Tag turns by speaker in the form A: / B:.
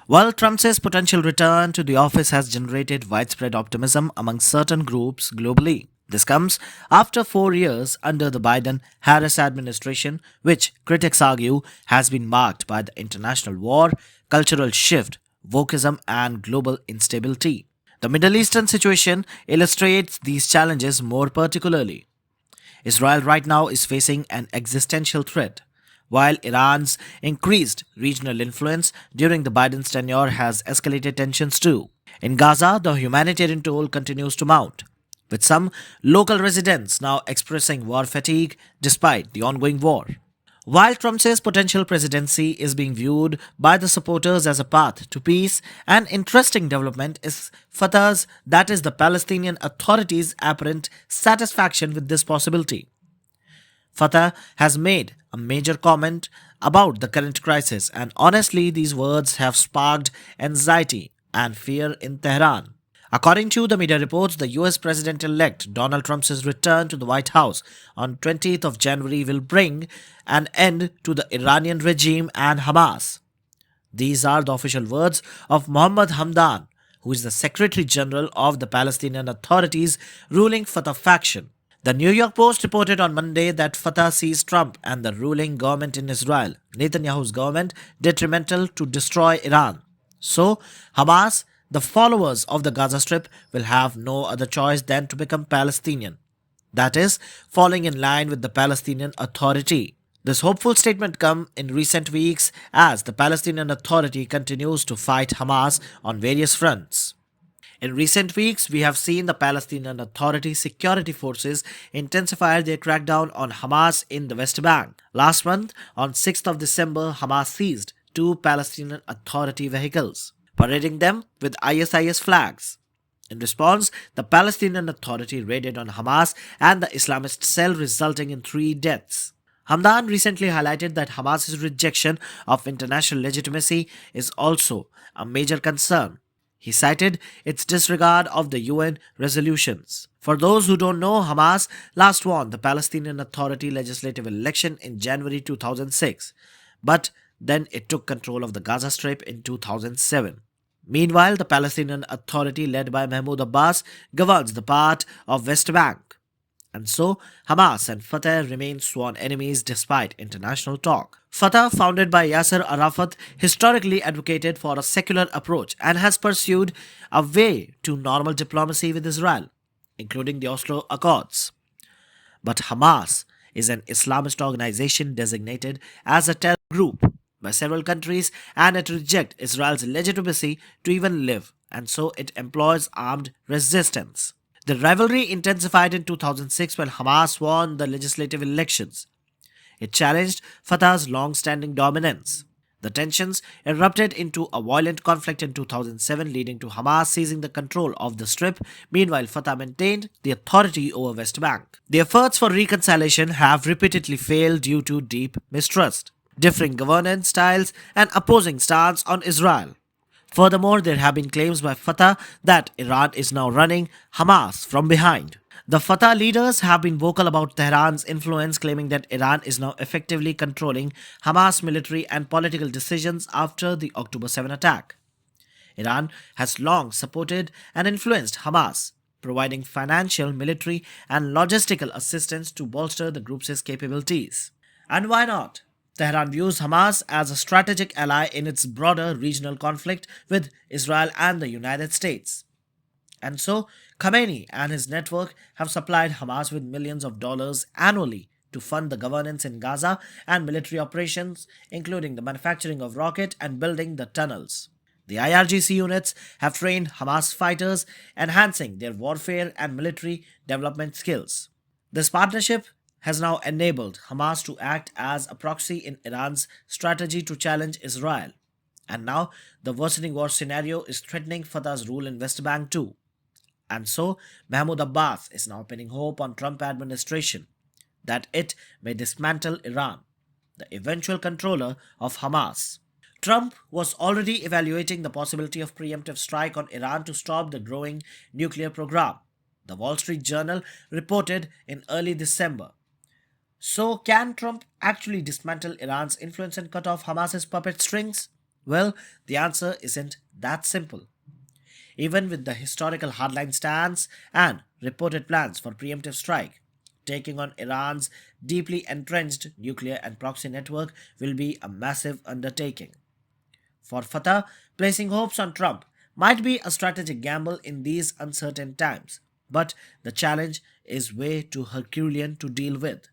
A: While Trump's potential return to the office has generated widespread optimism among certain groups globally. This comes after 4 years under the Biden Harris administration, which critics argue has been marked by the international war, cultural shift, wokeism, and global instability. The Middle Eastern situation illustrates these challenges more particularly. Israel right now is facing an existential threat, while Iran's increased regional influence during the Biden's tenure has escalated tensions too. In Gaza, the humanitarian toll continues to mount, with some local residents now expressing war fatigue despite the ongoing war. While Trump's potential presidency is being viewed by the supporters as a path to peace, an interesting development is Fatah's, that is, the Palestinian Authority's apparent satisfaction with this possibility. Fatah has made a major comment about the current crisis, and honestly, these words have sparked anxiety and fear in Tehran. According to the media reports, the US President elect Donald Trump's return to the White House on 20th of January will bring an end to the Iranian regime and Hamas. These are the official words of Mohammad Hamdan, who is the Secretary General of the Palestinian Authority's ruling Fatah faction. The New York Post reported on Monday that Fatah sees Trump and the ruling government in Israel, Netanyahu's government, detrimental to destroy Iran. So, Hamas, the followers of the Gaza Strip, will have no other choice than to become Palestinian. That is, falling in line with the Palestinian Authority. This hopeful statement comes in recent weeks as the Palestinian Authority continues to fight Hamas on various fronts. In recent weeks, we have seen the Palestinian Authority security forces intensify their crackdown on Hamas in the West Bank. Last month, on 6th of December, Hamas seized two Palestinian Authority vehicles, parading them with ISIS flags. In response, the Palestinian Authority raided on Hamas and the Islamist cell, resulting in 3 deaths. Hamdan recently highlighted that Hamas's rejection of international legitimacy is also a major concern. He cited its disregard of the UN resolutions. For those who don't know, Hamas last won the Palestinian Authority legislative election in January 2006, but then it took control of the Gaza Strip in 2007. Meanwhile, the Palestinian Authority led by Mahmoud Abbas governs the part of West Bank. And so, Hamas and Fatah remain sworn enemies despite international talk. Fatah, founded by Yasser Arafat, historically advocated for a secular approach and has pursued a way to normal diplomacy with Israel, including the Oslo Accords. But Hamas is an Islamist organization designated as a terror group by several countries, and it rejects Israel's legitimacy to even live, and so it employs armed resistance. The rivalry intensified in 2006 when Hamas won the legislative elections. It challenged Fatah's long-standing dominance. The tensions erupted into a violent conflict in 2007, leading to Hamas seizing the control of the Strip. Meanwhile, Fatah maintained the authority over West Bank. The efforts for reconciliation have repeatedly failed due to deep mistrust, differing governance styles, and opposing stance on Israel. Furthermore, there have been claims by Fatah that Iran is now running Hamas from behind. The Fatah leaders have been vocal about Tehran's influence, claiming that Iran is now effectively controlling Hamas military and political decisions after the October 7 attack. Iran has long supported and influenced Hamas, providing financial, military, and logistical assistance to bolster the group's capabilities. And why not? Tehran views Hamas as a strategic ally in its broader regional conflict with Israel and the United States. And so, Khamenei and his network have supplied Hamas with millions of dollars annually to fund the governance in Gaza and military operations, including the manufacturing of rocket and building the tunnels. The IRGC units have trained Hamas fighters, enhancing their warfare and military development skills. This partnership has now enabled Hamas to act as a proxy in Iran's strategy to challenge Israel. And now, the worsening war scenario is threatening Fatah's rule in West Bank too. And so, Mahmoud Abbas is now pinning hope on Trump administration that it may dismantle Iran, the eventual controller of Hamas. Trump was already evaluating the possibility of preemptive strike on Iran to stop the growing nuclear program. The Wall Street Journal reported in early December. So, can Trump actually dismantle Iran's influence and cut off Hamas's puppet strings? Well, the answer isn't that simple. Even with the historical hardline stance and reported plans for preemptive strike, taking on Iran's deeply entrenched nuclear and proxy network will be a massive undertaking. For Fatah, placing hopes on Trump might be a strategic gamble in these uncertain times, but the challenge is way too Herculean to deal with.